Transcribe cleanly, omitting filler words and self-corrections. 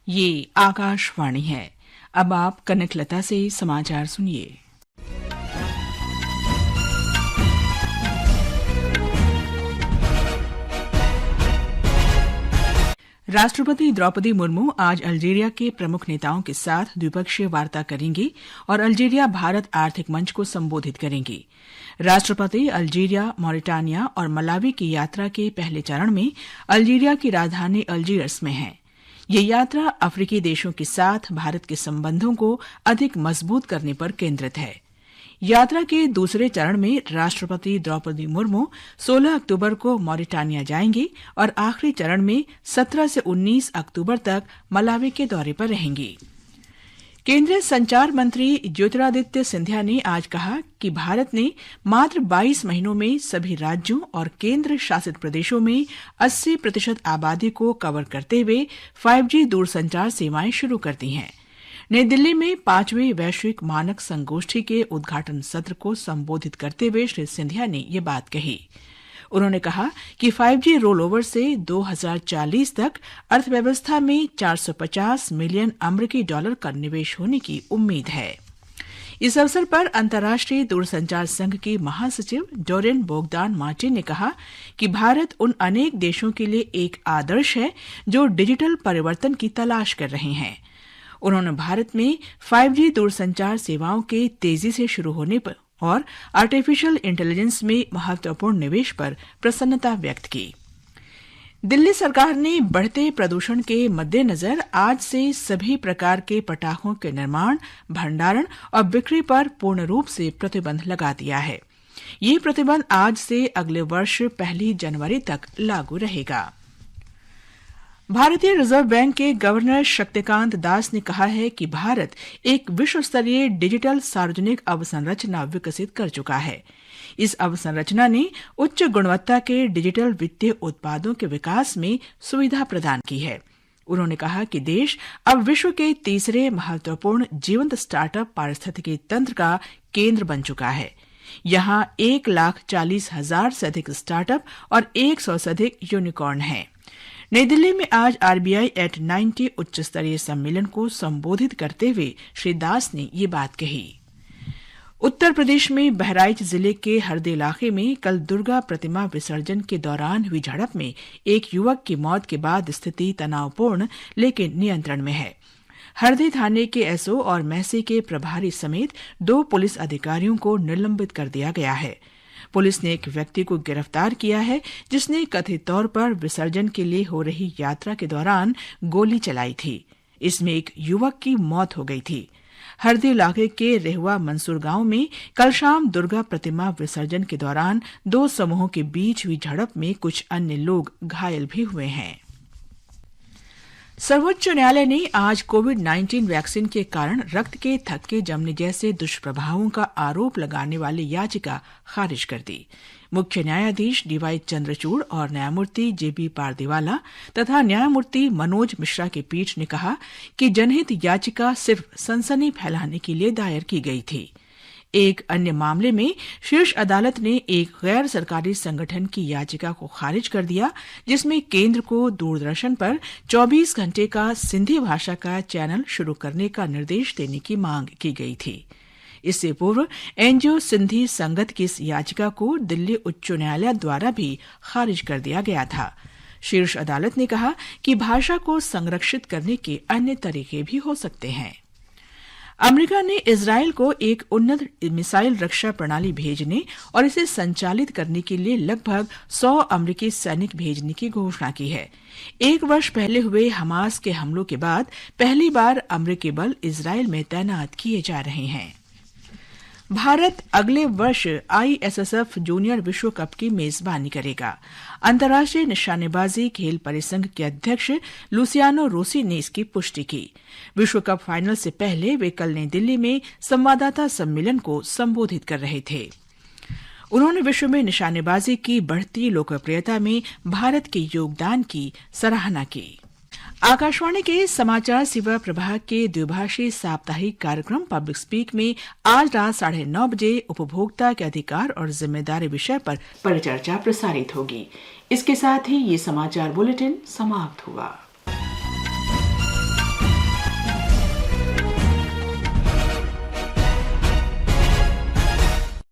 ये आकाशवाणी है। अब आप कनकलता से समाचार सुनिए। राष्ट्रपति द्रौपदी मुर्मू आज अल्जीरिया के प्रमुख नेताओं के साथ द्विपक्षीय वार्ता करेंगी और अल्जीरिया भारत आर्थिक मंच को संबोधित करेंगी। राष्ट्रपति अल्जीरिया, मॉरिटानिया और मलावी की यात्रा के पहले चरण में अल्जीरिया की राजधानी अल्जीयर्स में है। ये यात्रा अफ्रीकी देशों के साथ भारत के संबंधों को अधिक मजबूत करने पर केंद्रित है। यात्रा के दूसरे चरण में राष्ट्रपति द्रौपदी मुर्मू 16 अक्टूबर को मॉरिटानिया जाएंगी और आखिरी चरण में 17 से 19 अक्टूबर तक मलावी के दौरे पर रहेंगी। केंद्रीय संचार मंत्री ज्योतिरादित्य सिंधिया ने आज कहा कि भारत ने मात्र 22 महीनों में सभी राज्यों और केंद्र शासित प्रदेशों में 80% आबादी को कवर करते हुए 5G दूरसंचार सेवाएं शुरू कर दी हैं। नई दिल्ली में 5वीं वैश्विक मानक संगोष्ठी के उद्घाटन सत्र को संबोधित करते हुए श्री सिंधिया ने ये बात कही। उन्होंने कहा कि 5G रोल ओवर से 2040 तक अर्थव्यवस्था में $450 मिलियन का निवेश होने की उम्मीद है। इस अवसर पर अंतर्राष्ट्रीय दूरसंचार संघ की महासचिव डोरिन बोगदान मार्टिन ने कहा कि भारत उन अनेक देशों के लिए एक आदर्श है जो डिजिटल परिवर्तन की तलाश कर रहे हैं। उन्होंने भारत में 5G दूरसंचार सेवाओं के तेजी से शुरू होने पर और आर्टिफिशियल इंटेलिजेंस में महत्वपूर्ण निवेश पर प्रसन्नता व्यक्त की। दिल्ली सरकार ने बढ़ते प्रदूषण के मद्देनजर आज से सभी प्रकार के पटाखों के निर्माण, भंडारण और बिक्री पर पूर्ण रूप से प्रतिबंध लगा दिया है। ये प्रतिबंध आज से अगले वर्ष 1 जनवरी तक लागू रहेगा। भारतीय रिजर्व बैंक के गवर्नर शक्तिकांत दास ने कहा है कि भारत एक विश्व स्तरीय डिजिटल सार्वजनिक अवसंरचना विकसित कर चुका है। इस अवसंरचना ने उच्च गुणवत्ता के डिजिटल वित्तीय उत्पादों के विकास में सुविधा प्रदान की है। उन्होंने कहा कि देश अब विश्व के तीसरे महत्वपूर्ण जीवंत स्टार्टअप पारिस्थितिकी तंत्र का केंद्र बन चुका है। यहां 1,40,000 से अधिक स्टार्टअप और 100 से अधिक यूनिकॉर्न हैं। नई दिल्ली में आज RBI at 90 उच्च स्तरीय सम्मेलन को संबोधित करते हुए श्री दास ने ये बात कही। उत्तर प्रदेश में बहराइच जिले के हरदे इलाके में कल दुर्गा प्रतिमा विसर्जन के दौरान हुई झड़प में एक युवक की मौत के बाद स्थिति तनावपूर्ण लेकिन नियंत्रण में है। हरदे थाने के SO और महसी के प्रभारी समेत 2 पुलिस अधिकारियों को निलंबित कर दिया गया है। पुलिस ने एक व्यक्ति को गिरफ्तार किया है जिसने कथित तौर पर विसर्जन के लिए हो रही यात्रा के दौरान गोली चलाई थी। इसमें एक युवक की मौत हो गई थी। हरदी इलाके के रेहुआ मंसूर गांव में कल शाम दुर्गा प्रतिमा विसर्जन के दौरान 2 समूहों के बीच हुई झड़प में कुछ अन्य लोग घायल भी हुए हैं। सर्वोच्च न्यायालय ने आज कोविड-19 वैक्सीन के कारण रक्त के थक्के जमने जैसे दुष्प्रभावों का आरोप लगाने वाली याचिका खारिज कर दी। मुख्य न्यायाधीश DY चंद्रचूड़ और न्यायमूर्ति JB पारदीवाला तथा न्यायमूर्ति मनोज मिश्रा की पीठ ने कहा कि जनहित याचिका सिर्फ सनसनी फैलाने के लिए दायर की गई थी। एक अन्य मामले में शीर्ष अदालत ने एक गैर सरकारी संगठन की याचिका को खारिज कर दिया जिसमें केंद्र को दूरदर्शन पर 24 घंटे का सिंधी भाषा का चैनल शुरू करने का निर्देश देने की मांग की गई थी। इससे पूर्व NGO सिंधी संगत की इस याचिका को दिल्ली उच्च न्यायालय द्वारा भी खारिज कर दिया गया था। शीर्ष अदालत ने कहा कि भाषा को संरक्षित करने के अन्य तरीके भी हो सकते हैं। अमेरिका ने इजरायल को एक उन्नत मिसाइल रक्षा प्रणाली भेजने और इसे संचालित करने के लिए लगभग 100 अमेरिकी सैनिक भेजने की घोषणा की है। 1 वर्ष पहले हुए हमास के हमलों के बाद पहली बार अमेरिकी बल इजरायल में तैनात किए जा रहे हैं। भारत अगले वर्ष ISSF जूनियर विश्व कप की मेजबानी करेगा। अंतर्राष्ट्रीय निशानेबाजी खेल परिसंघ के अध्यक्ष लुसियानो रोसी ने इसकी पुष्टि की। विश्व कप फाइनल से पहले वे कल नई दिल्ली में संवाददाता सम्मेलन को संबोधित कर रहे थे। उन्होंने विश्व में निशानेबाजी की बढ़ती लोकप्रियता में भारत के योगदान की सराहना की। आकाशवाणी के समाचार सेवा प्रभाग के द्विभाषी साप्ताहिक कार्यक्रम पब्लिक स्पीक में आज रात 9:30 बजे उपभोक्ता के अधिकार और जिम्मेदारी विषय पर परिचर्चा प्रसारित होगी। इसके साथ ही ये समाचार बुलेटिन समाप्त हुआ।